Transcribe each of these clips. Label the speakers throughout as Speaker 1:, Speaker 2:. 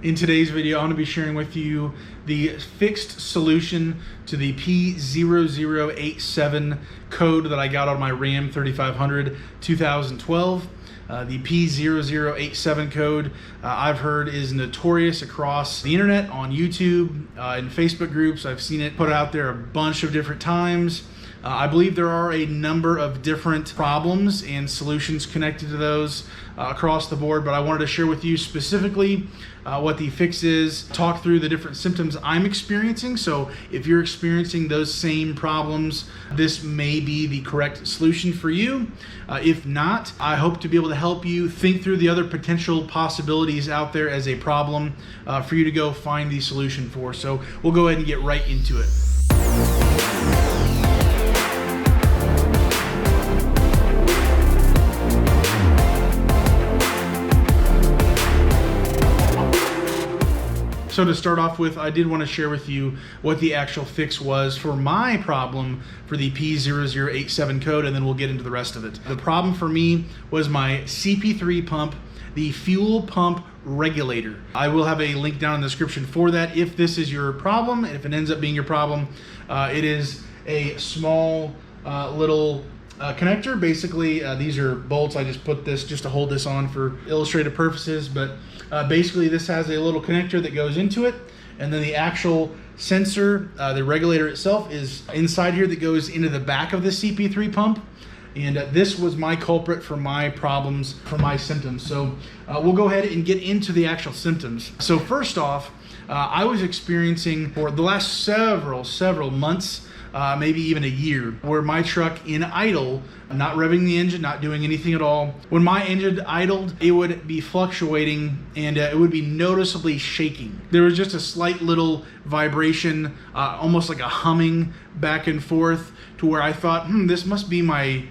Speaker 1: In today's video, I'm going to be sharing with you the fixed solution to the P0087 code that I got on my Ram 3500 2012. The P0087 code I've heard is notorious across the internet, on YouTube, in Facebook groups. I've seen it put out there a bunch of different times. I believe there are a number of different problems and solutions connected to those across the board, but I wanted to share with you specifically what the fix is, talk through the different symptoms I'm experiencing. So if you're experiencing those same problems, this may be the correct solution for you. If not, I hope to be able to help you think through the other potential possibilities out there as a problem for you to go find the solution for. So we'll go ahead and get right into it. So to start off with, I did want to share with you what the actual fix was for my problem for the P0087 code, and then we'll get into the rest of it. The problem for me was my CP3 pump, the Fuel Pump Regulator. I will have a link down in the description for that if this is your problem. If it ends up being your problem, it is a small little connector. Basically, these are bolts. I just put this just to hold this on for illustrative purposes, but basically this has a little connector that goes into it, and then the actual sensor, the regulator itself, is inside here that goes into the back of the CP3 pump. And this was my culprit for my problems, for my symptoms. So we'll go ahead and get into the actual symptoms. So first off, I was experiencing for the last several months, maybe even a year, where my truck in idle, not revving the engine, not doing anything at all. When my engine idled, it would be fluctuating and it would be noticeably shaking. There was just a slight little vibration, almost like a humming back and forth, to where I thought, this must be my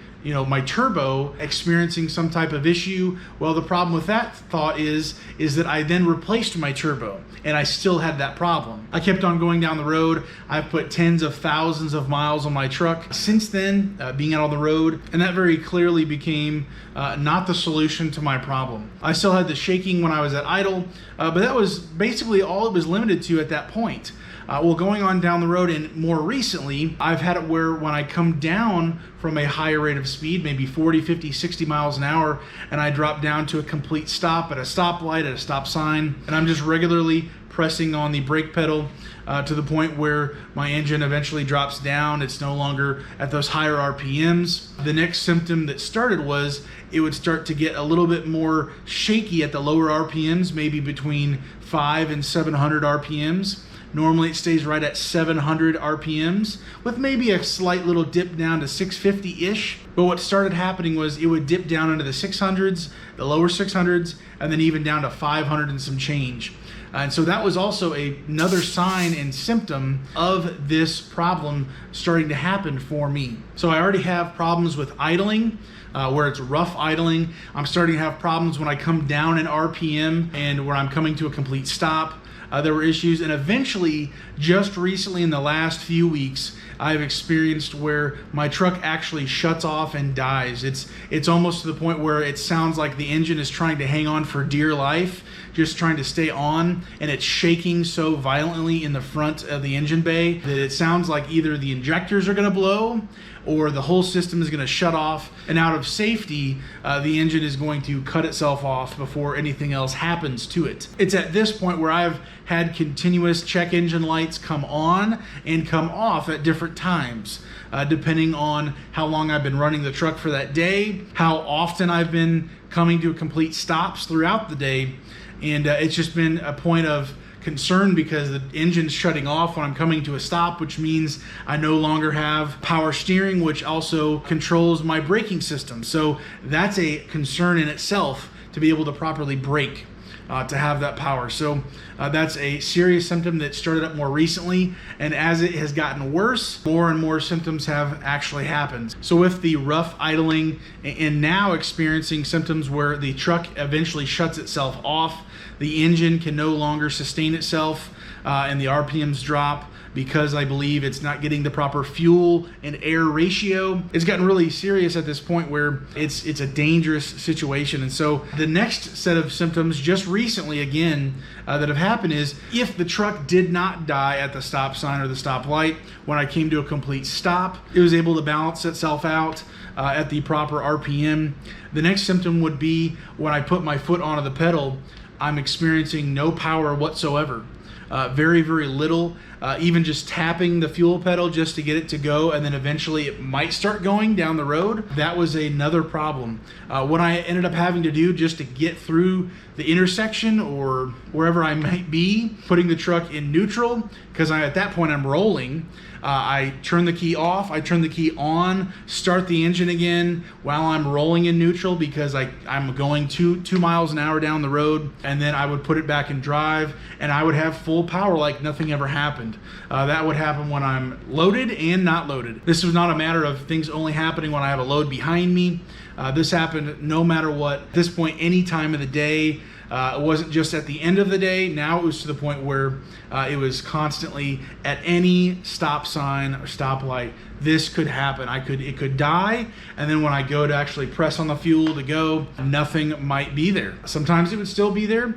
Speaker 1: turbo experiencing some type of issue. Well, the problem with that thought is that I then replaced my turbo and I still had that problem. I kept on going down the road. I've put tens of thousands of miles on my truck since then, being out on the road, and that very clearly became not the solution to my problem. I still had the shaking when I was at idle, but that was basically all it was limited to at that point. Well, going on down the road, and more recently, I've had it where when I come down from a higher rate of speed, maybe 40, 50, 60 miles an hour, and I drop down to a complete stop at a stoplight, at a stop sign, and I'm just regularly pressing on the brake pedal to the point where my engine eventually drops down. It's no longer at those higher RPMs. The next symptom that started was it would start to get a little bit more shaky at the lower RPMs, maybe between 500 and 700 RPMs. Normally it stays right at 700 RPMs with maybe a slight little dip down to 650-ish. But what started happening was it would dip down into the 600s, the lower 600s, and then even down to 500 and some change. And so that was also another sign and symptom of this problem starting to happen for me. So I already have problems with idling, where it's rough idling. I'm starting to have problems when I come down in RPM and where I'm coming to a complete stop. There were issues, and eventually, just recently in the last few weeks, I've experienced where my truck actually shuts off and dies. It's almost to the point where it sounds like the engine is trying to hang on for dear life, just trying to stay on, and it's shaking so violently in the front of the engine bay that it sounds like either the injectors are going to blow or the whole system is going to shut off, and out of safety, the engine is going to cut itself off before anything else happens to it. It's at this point where I've had continuous check engine lights come on and come off at different times, depending on how long I've been running the truck for that day, how often I've been coming to complete stops throughout the day, and it's just been a point of concern because the engine's shutting off when I'm coming to a stop, which means I no longer have power steering, which also controls my braking system. So that's a concern in itself, to be able to properly brake, to have that power. So that's a serious symptom that started up more recently, and as it has gotten worse, more and more symptoms have actually happened. So with the rough idling and now experiencing symptoms where the truck eventually shuts itself off, the engine can no longer sustain itself, and the RPMs drop because I believe it's not getting the proper fuel and air ratio. It's gotten really serious at this point where it's a dangerous situation. And so the next set of symptoms just recently again that have happened is if the truck did not die at the stop sign or the stoplight, when I came to a complete stop, it was able to balance itself out at the proper RPM. The next symptom would be when I put my foot onto the pedal, I'm experiencing no power whatsoever. Very, very little. Even just tapping the fuel pedal just to get it to go, and then eventually it might start going down the road. That was another problem. What I ended up having to do just to get through the intersection or wherever I might be, putting the truck in neutral, because at that point I'm rolling. I turn the key off, I turn the key on, start the engine again while I'm rolling in neutral because I'm going two miles an hour down the road, and then I would put it back in drive and I would have full power like nothing ever happened. That would happen when I'm loaded and not loaded. This was not a matter of things only happening when I have a load behind me. This happened no matter what. At this point, any time of the day. It wasn't just at the end of the day. Now it was to the point where it was constantly at any stop sign or stoplight. This could happen. It could die, and then when I go to actually press on the fuel to go, nothing might be there. Sometimes it would still be there.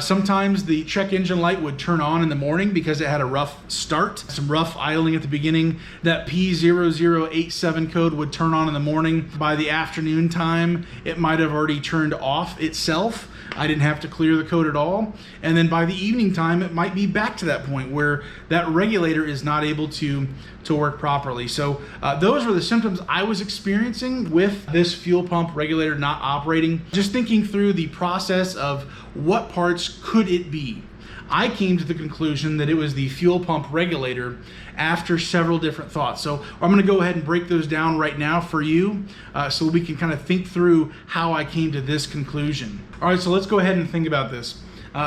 Speaker 1: Sometimes the check engine light would turn on in the morning because it had a rough start, some rough idling at the beginning. That P0087 code would turn on in the morning. By the afternoon time, it might have already turned off itself. I didn't have to clear the code at all. And then by the evening time, it might be back to that point where that regulator is not able to work properly. So those were the symptoms I was experiencing with this fuel pump regulator not operating. Just thinking through the process of what parts could it be, I came to the conclusion that it was the fuel pump regulator after several different thoughts. So I'm going to go ahead and break those down right now for you so we can kind of think through how I came to this conclusion. All right, so let's go ahead and think about this.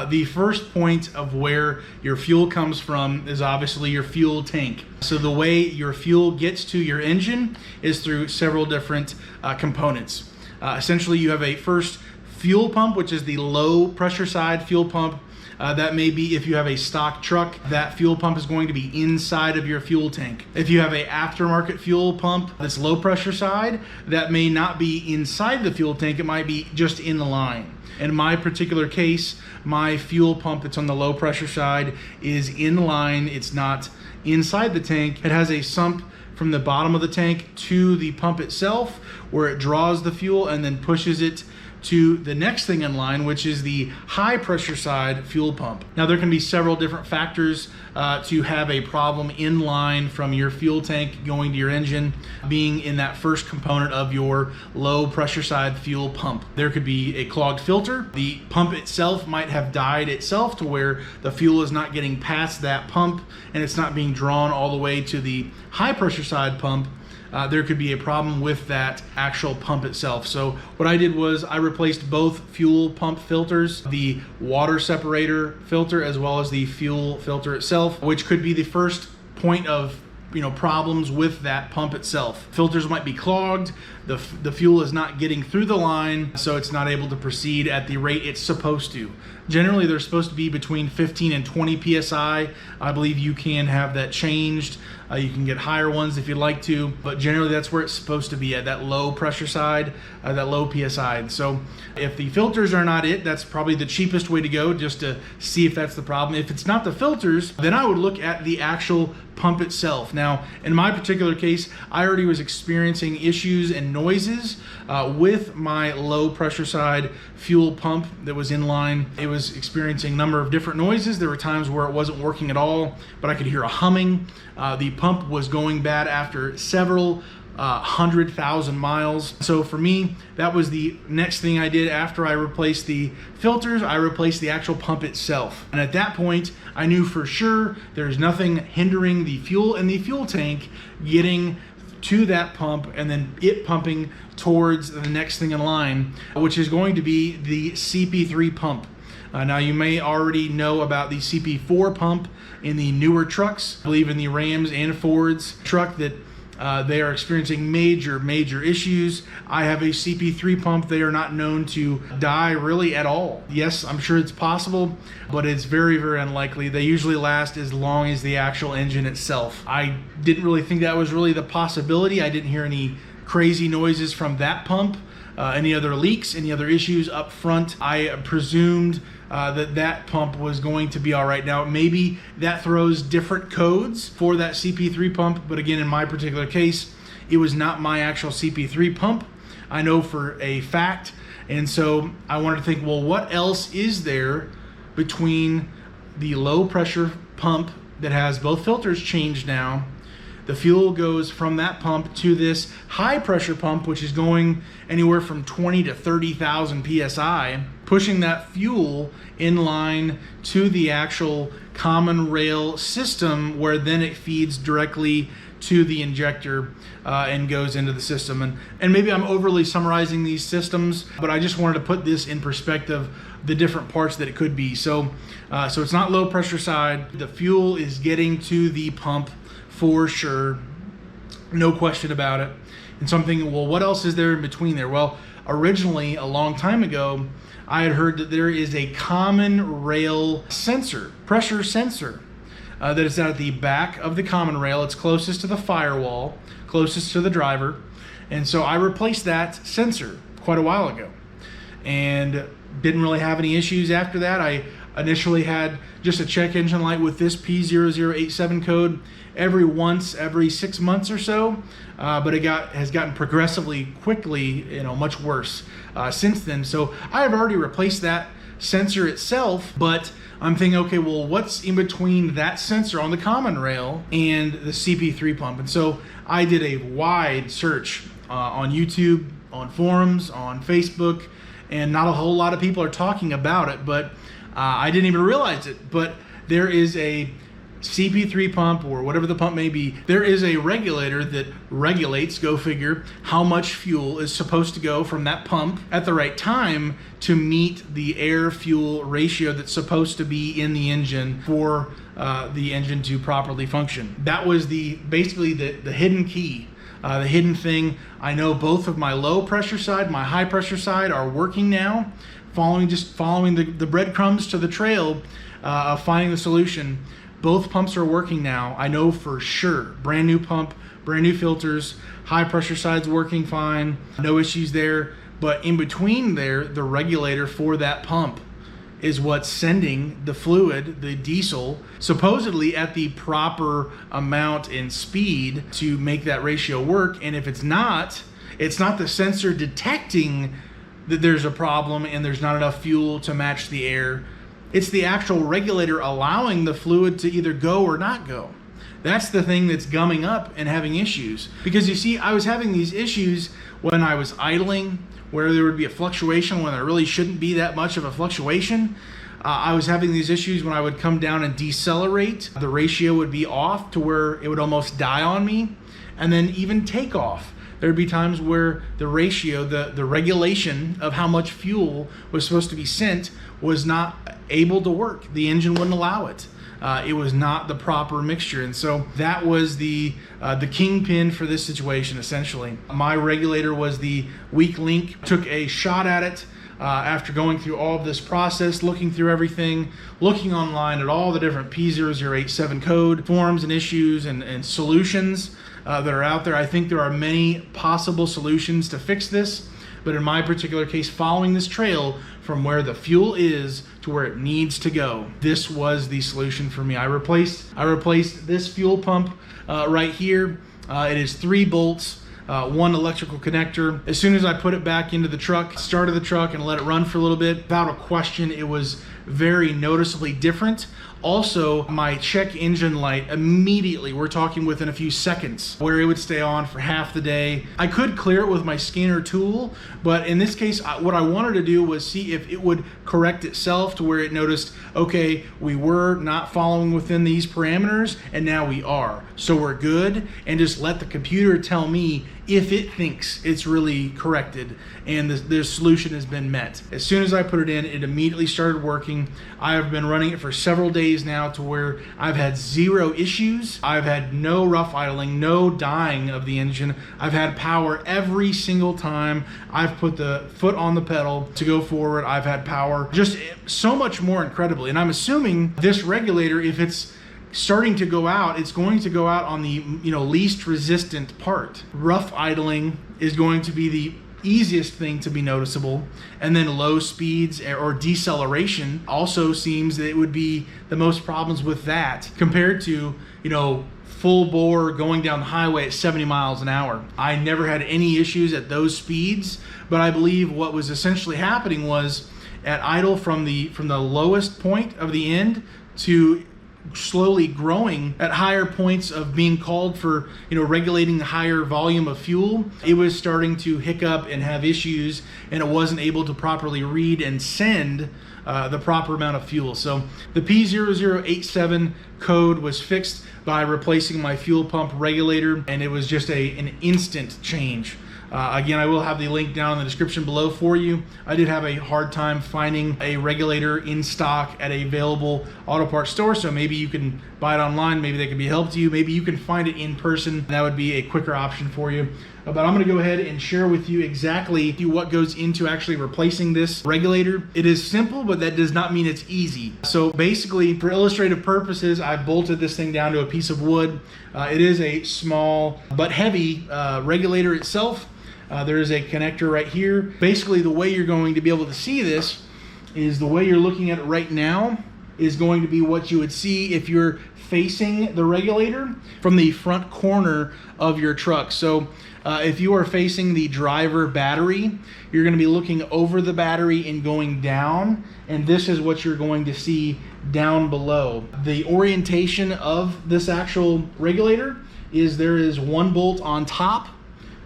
Speaker 1: The first point of where your fuel comes from is obviously your fuel tank. So the way your fuel gets to your engine is through several different components. Essentially, you have a first fuel pump, which is the low pressure side fuel pump. That may be if you have a stock truck, that fuel pump is going to be inside of your fuel tank. If you have an aftermarket fuel pump that's low pressure side, that may not be inside the fuel tank, it might be just in the line. In my particular case, my fuel pump that's on the low pressure side is in line, it's not inside the tank. It has a sump from the bottom of the tank to the pump itself where it draws the fuel and then pushes it to the next thing in line, which is the high pressure side fuel pump. Now there can be several different factors to have a problem in line from your fuel tank going to your engine being in that first component of your low pressure side fuel pump. There could be a clogged filter. The pump itself might have died itself to where the fuel is not getting past that pump and it's not being drawn all the way to the high pressure side pump. There could be a problem with that actual pump itself. So what I did was I replaced both fuel pump filters, the water separator filter as well as the fuel filter itself, which could be the first point of problems with that pump itself. Filters might be clogged, the fuel is not getting through the line, so it's not able to proceed at the rate it's supposed to. Generally, they're supposed to be between 15 and 20 PSI. I believe you can have that changed. You can get higher ones if you'd like to, but generally that's where it's supposed to be, at that low pressure side, that low PSI. So if the filters are not it, that's probably the cheapest way to go, just to see if that's the problem. If it's not the filters, then I would look at the actual pump itself. Now, in my particular case, I already was experiencing issues and noises with my low pressure side fuel pump that was in line. It was experiencing a number of different noises. There were times where it wasn't working at all, but I could hear a humming. The pump was going bad after several 100,000 miles. So for me, that was the next thing I did after I replaced the filters. I replaced the actual pump itself. And at that point, I knew for sure there's nothing hindering the fuel in the fuel tank getting to that pump and then it pumping towards the next thing in line, which is going to be the CP3 pump. Now you may already know about the CP4 pump in the newer trucks. I believe in the Rams and Fords truck that They are experiencing major issues. I have a CP3 pump. They are not known to die really at all. Yes, I'm sure it's possible, but it's very unlikely. They usually last as long as the actual engine itself. I didn't really think that was really the possibility. I didn't hear any crazy noises from that pump, any other leaks, any other issues up front. I presumed that pump was going to be all right. Now, maybe that throws different codes for that CP3 pump, but again, in my particular case, it was not my actual CP3 pump. I know for a fact, and so I wanted to think, well, what else is there between the low pressure pump that has both filters changed now? The fuel goes from that pump to this high pressure pump, which is going anywhere from 20 to 30,000 PSI, pushing that fuel in line to the actual common rail system, where then it feeds directly to the injector and goes into the system. And maybe I'm overly summarizing these systems, but I just wanted to put this in perspective, the different parts that it could be. So it's not low pressure side. The fuel is getting to the pump for sure, no question about it. And so I'm thinking, well, what else is there in between there? Well, originally, a long time ago, I had heard that there is a common rail sensor, pressure sensor, that is at the back of the common rail. It's closest to the firewall, closest to the driver. And so I replaced that sensor quite a while ago and didn't really have any issues after that. I initially had just a check engine light with this P0087 code every 6 months or so, but it has gotten progressively quickly, much worse since then. So I have already replaced that sensor itself, but I'm thinking, okay, well, what's in between that sensor on the common rail and the CP3 pump? And so I did a wide search on YouTube, on forums, on Facebook, and not a whole lot of people are talking about it, but I didn't even realize it. But there is a CP3 pump, or whatever the pump may be, there is a regulator that regulates, go figure, how much fuel is supposed to go from that pump at the right time to meet the air-fuel ratio that's supposed to be in the engine for the engine to properly function. That was basically the hidden key, the hidden thing. I know both of my low pressure side, my high pressure side are working now, following the breadcrumbs to the trail of finding the solution. Both pumps are working now. I know for sure. Brand new pump, brand new filters, high pressure side's working fine, no issues there. But in between there, the regulator for that pump is what's sending the fluid, the diesel, supposedly at the proper amount and speed to make that ratio work. And if it's not the sensor detecting that there's a problem and there's not enough fuel to match the air. It's the actual regulator allowing the fluid to either go or not go. That's the thing that's gumming up and having issues. Because you see, I was having these issues when I was idling, where there would be a fluctuation when there really shouldn't be that much of a fluctuation. I was having these issues when I would come down and decelerate. The ratio would be off to where it would almost die on me. And then even take off. There'd be times where the ratio, the regulation of how much fuel was supposed to be sent was not able to work. The engine wouldn't allow it. It was not the proper mixture. And so that was the kingpin for this situation, essentially. My regulator was the weak link. Took a shot at it after going through all of this process, looking through everything, looking online at all the different P0087 code forums and issues and solutions that are out there. I think there are many possible solutions to fix this, but in my particular case, following this trail from where the fuel is to where it needs to go, this was the solution for me. I replaced this fuel pump right here. It is 3 bolts, 1 electrical connector. As soon as I put it back into the truck, started the truck and let it run for a little bit, without a question, it was very noticeably different. Also, my check engine light immediately, we're talking within a few seconds, where it would stay on for half the day. I could clear it with my scanner tool, but in this case, what I wanted to do was see if it would correct itself to where it noticed, okay, we were not following within these parameters, and now we are. So we're good, and just let the computer tell me if it thinks it's really corrected and the solution has been met. As soon as I put it in, it immediately started working. I have been running it for several days now to where I've had zero issues. I've had no rough idling, no dying of the engine. I've had power every single time I've put the foot on the pedal to go forward. I've had power, just so much more incredibly. And I'm assuming this regulator, if it's starting to go out, it's going to go out on the least resistant part. Rough idling is going to be the easiest thing to be noticeable, and then low speeds or deceleration also seems that it would be the most problems with that compared to full bore going down the highway at 70 miles an hour. I never had any issues at those speeds, but I believe what was essentially happening was at idle from the lowest point of the end to slowly growing at higher points of being called for regulating the higher volume of fuel, it was starting to hiccup and have issues, and it wasn't able to properly read and send the proper amount of fuel. So the P0087 code was fixed by replacing my fuel pump regulator, and it was just an instant change. Again, I will have the link down in the description below for you. I did have a hard time finding a regulator in stock at a available auto parts store, so maybe you can buy it online, maybe they can be helped to you, maybe you can find it in person. That would be a quicker option for you. But I'm gonna go ahead and share with you exactly what goes into actually replacing this regulator. It is simple, but that does not mean it's easy. So basically, for illustrative purposes, I bolted this thing down to a piece of wood. It is a small but heavy regulator itself. There is a connector right here. Basically, the way you're going to be able to see this is the way you're looking at it right now is going to be what you would see if you're facing the regulator from the front corner of your truck. So if you are facing the driver battery, you're going to be looking over the battery and going down, and this is what you're going to see down below. The orientation of this actual regulator is there is one bolt on top,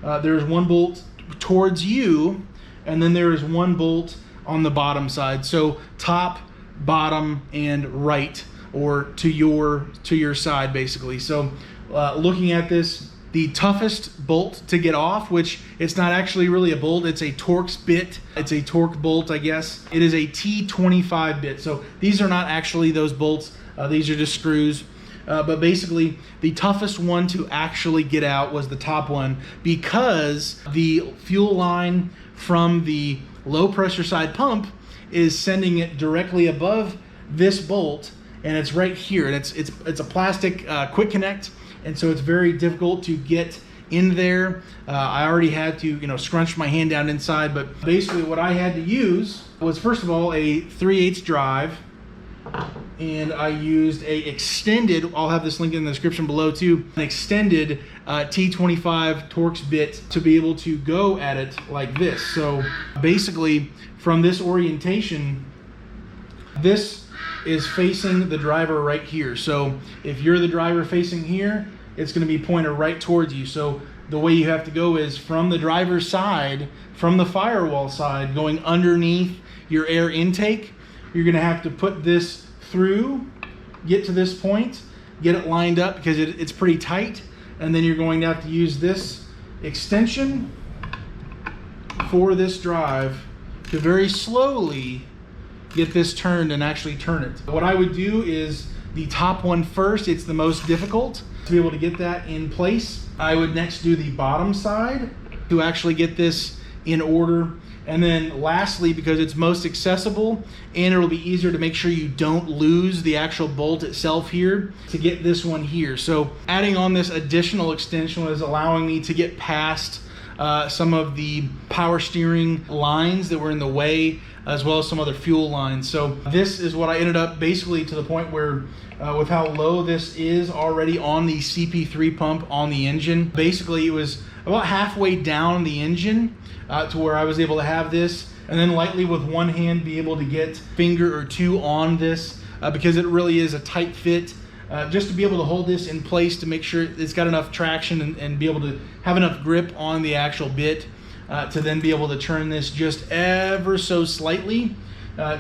Speaker 1: there's one bolt towards you, and then there is one bolt on the bottom side. So top, bottom, and right, or to your side basically. So looking at this, the toughest bolt to get off, which it's not actually really a bolt, it's a Torx bit, it's a torque bolt, I guess. It is a T25 bit, so these are not actually those bolts, these are just screws. But basically, the toughest one to actually get out was the top one, because the fuel line from the low pressure side pump is sending it directly above this bolt, and it's right here. And it's a plastic quick connect, and so it's very difficult to get in there. I already had to scrunch my hand down inside, but basically what I had to use was, first of all, a 3/8 drive. And I used a extended, I'll have this link in the description below too, an extended T25 Torx bit to be able to go at it like this. So basically, from this orientation, this is facing the driver right here. So if you're the driver facing here, it's going to be pointed right towards you. So the way you have to go is from the driver's side, from the firewall side, going underneath your air intake. You're going to have to put this through, get to this point, get it lined up because it's pretty tight, and then you're going to have to use this extension for this drive to very slowly get this turned and actually turn it. What I would do is the top one first. It's the most difficult to be able to get that in place. I would next do the bottom side to actually get this in order. And then lastly, because it's most accessible and it'll be easier to make sure you don't lose the actual bolt itself here, to get this one here. So adding on this additional extension was allowing me to get past some of the power steering lines that were in the way, as well as some other fuel lines. So this is what I ended up basically to the point where with how low this is already on the CP3 pump on the engine, basically it was about halfway down the engine to where I was able to have this, and then lightly with one hand be able to get a finger or two on this because it really is a tight fit, just to be able to hold this in place to make sure it's got enough traction and be able to have enough grip on the actual bit to then be able to turn this just ever so slightly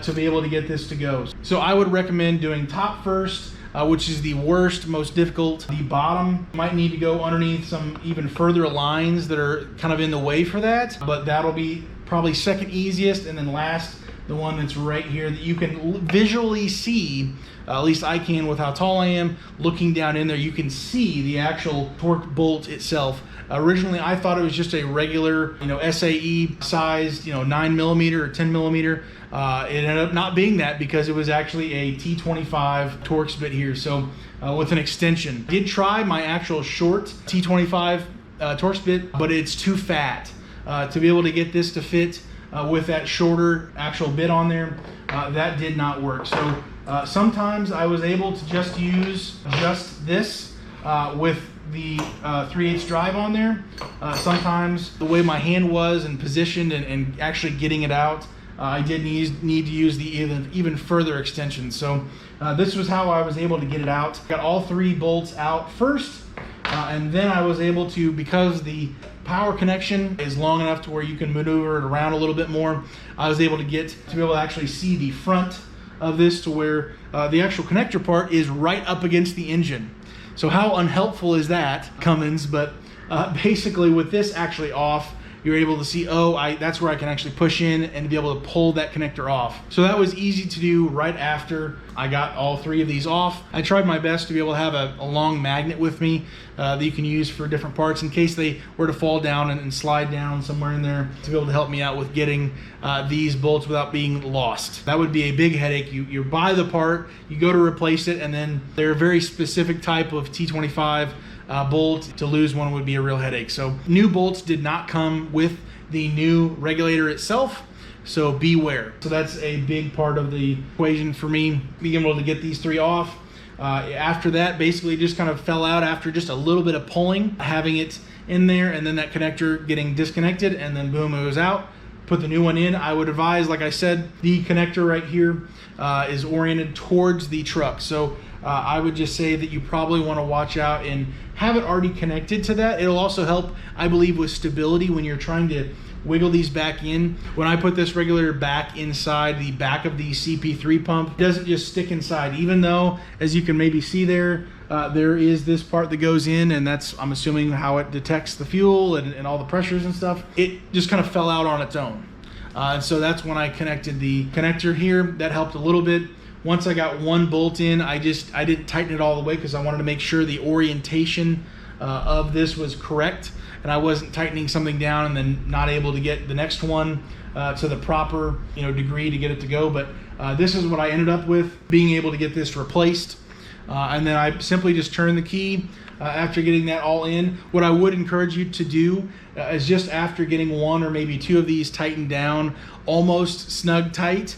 Speaker 1: to be able to get this to go. So I would recommend doing top first, which is the worst, most difficult. The bottom might need to go underneath some even further lines that are kind of in the way for that, but that'll be probably second easiest. And then last, the one that's right here that you can visually see, at least I can with how tall I am, looking down in there, you can see the actual torque bolt itself. Originally, I thought it was just a regular, SAE sized, 9mm or 10mm. It ended up not being that because it was actually a T25 Torx bit here. So with an extension. Did try my actual short T25 Torx bit, but it's too fat to be able to get this to fit with that shorter actual bit on there. That did not work. So sometimes I was able to just use just this with the 3/8 drive on there. Sometimes the way my hand was and positioned and actually getting it out, I did need to use the even further extension. So this was how I was able to get it out. Got all 3 bolts out first, and then I was able to, because the power connection is long enough to where you can maneuver it around a little bit more, I was able to be able to actually see the front of this to where the actual connector part is right up against the engine. So how unhelpful is that, Cummins? But basically with this actually off, you're able to see, that's where I can actually push in and be able to pull that connector off. So that was easy to do right after I got all 3 of these off. I tried my best to be able to have a long magnet with me that you can use for different parts in case they were to fall down and slide down somewhere in there, to be able to help me out with getting these bolts without being lost. That would be a big headache. You buy the part, you go to replace it, and then they're a very specific type of T25 bolt. To lose one would be a real headache. So new bolts did not come with the new regulator itself, so beware. So that's a big part of the equation for me, being able to get these 3 off. After that, basically just kind of fell out after just a little bit of pulling, having it in there, and then that connector getting disconnected, and then boom, it was out. Put the new one in. I would advise, like I said, the connector right here is oriented towards the truck. So I would just say that you probably want to watch out and have it already connected to that. It'll also help, I believe, with stability when you're trying to wiggle these back in. When I put this regulator back inside the back of the CP3 pump, it doesn't just stick inside, even though, as you can maybe see there, there is this part that goes in, and that's, I'm assuming, how it detects the fuel and all the pressures and stuff. It just kind of fell out on its own. And so that's when I connected the connector here. That helped a little bit. Once I got 1 bolt in, I didn't tighten it all the way because I wanted to make sure the orientation of this was correct, and I wasn't tightening something down and then not able to get the next one to the proper degree to get it to go. But this is what I ended up with, being able to get this replaced. And then I simply just turned the key after getting that all in. What I would encourage you to do is just after getting 1 or maybe 2 of these tightened down, almost snug tight,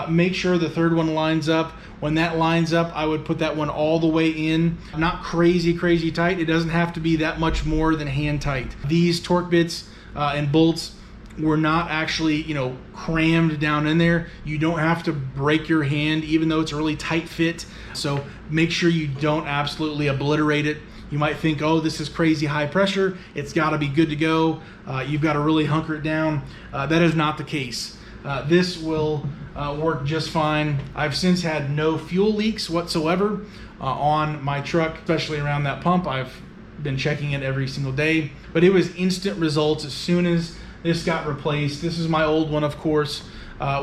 Speaker 1: make sure the 3rd one lines up. When that lines up, I would put that one all the way in. Not crazy tight. It doesn't have to be that much more than hand tight. These torque bits and bolts were not actually, crammed down in there. You don't have to break your hand, even though it's a really tight fit. So make sure you don't absolutely obliterate it. You might think, oh, this is crazy high pressure, it's got to be good to go. You've got to really hunker it down. That is not the case. This will work just fine. I've since had no fuel leaks whatsoever on my truck, especially around that pump. I've been checking it every single day, but it was instant results as soon as this got replaced. This is my old one, of course.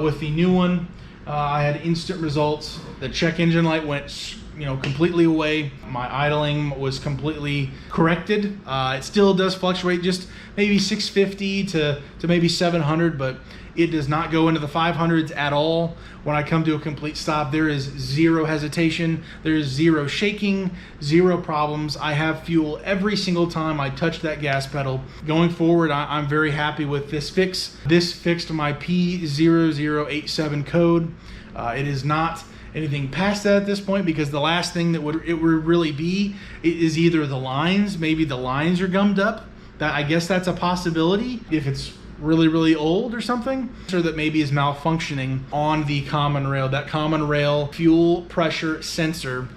Speaker 1: With the new one, I had instant results. The check engine light went completely away. My idling was completely corrected. It still does fluctuate, just maybe 650 to maybe 700, but it does not go into the 500s at all. When I come to a complete stop, there is 0 hesitation, there is 0 shaking, 0 problems. I have fuel every single time I touch that gas pedal. Going forward, I'm very happy with this fix. This fixed my P0087 code. It is not anything past that at this point, because the last thing that it would really be is either the lines. Maybe the lines are gummed up. I guess that's a possibility if it's really old or something, or that maybe is malfunctioning on the common rail. That common rail fuel pressure sensor,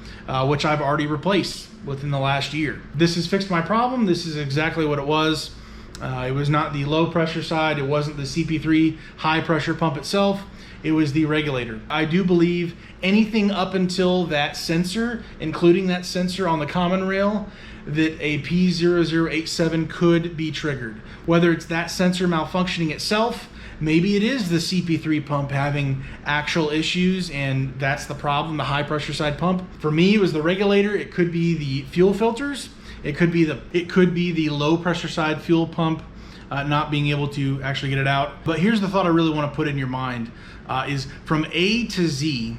Speaker 1: which I've already replaced within the last year. This has fixed my problem. This is exactly what it was. It was not the low pressure side. It wasn't the CP3 high pressure pump itself. it was the regulator. I do believe anything up until that sensor, including that sensor on the common rail, that a P0087 could be triggered. Whether it's that sensor malfunctioning itself, maybe it is the CP3 pump having actual issues and that's the problem, the high pressure side pump. For me, it was the regulator. It could be the fuel filters. It could be the low pressure side fuel pump not being able to actually get it out. But here's the thought I really want to put in your mind is from A to Z,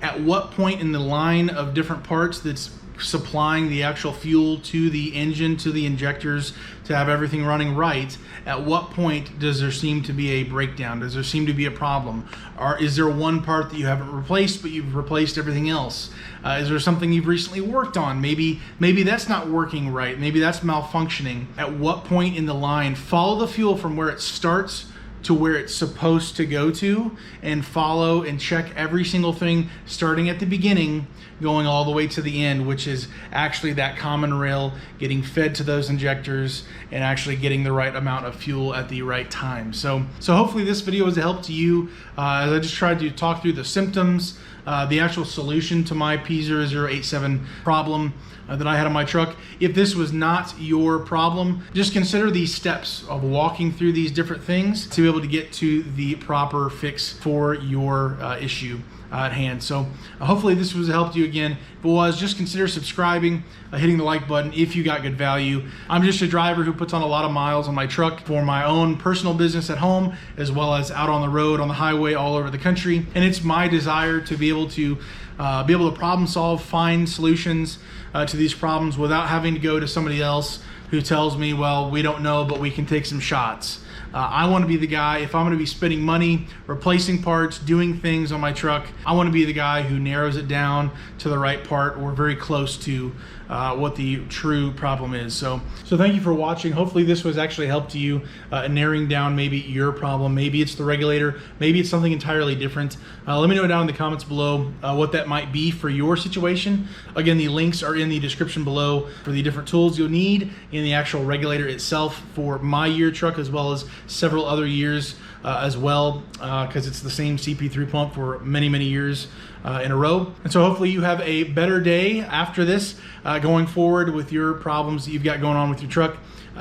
Speaker 1: at what point in the line of different parts that's supplying the actual fuel to the engine, to the injectors, to have everything running right, at what point does there seem to be a breakdown? Does there seem to be a problem? Or is there one part that you haven't replaced but you've replaced everything else? Is there something you've recently worked on? Maybe that's not working right. Maybe that's malfunctioning. At what point in the line, follow the fuel from where it starts to where it's supposed to go to, and follow and check every single thing starting at the beginning going all the way to the end, which is actually that common rail getting fed to those injectors and actually getting the right amount of fuel at the right time. So hopefully this video was a help to you as I just tried to talk through the symptoms, the actual solution to my P0087 problem that I had on my truck. If this was not your problem, just consider these steps of walking through these different things to be able to get to the proper fix for your issue at hand. So hopefully this was a help to you. Again, if it was, just consider subscribing, hitting the like button if you got good value. I'm just a driver who puts on a lot of miles on my truck for my own personal business at home, as well as out on the road, on the highway, all over the country. And it's my desire to be able to problem solve, find solutions to these problems without having to go to somebody else who tells me, well, we don't know, but we can take some shots. I want to be the guy, if I'm going to be spending money, replacing parts, doing things on my truck, I want to be the guy who narrows it down to the right part or very close to what the true problem is. So thank you for watching. Hopefully this was actually a help to you in narrowing down maybe your problem. Maybe it's the regulator, maybe it's something entirely different. Let me know down in the comments below what that might be for your situation. Again, the links are in the description below for the different tools you'll need in the actual regulator itself for my year truck, as well as several other years as well, because it's the same CP3 pump for many, many years in a row. And so hopefully you have a better day after this going forward with your problems that you've got going on with your truck.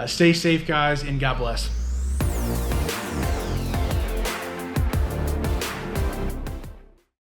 Speaker 1: Stay safe, guys, and God bless.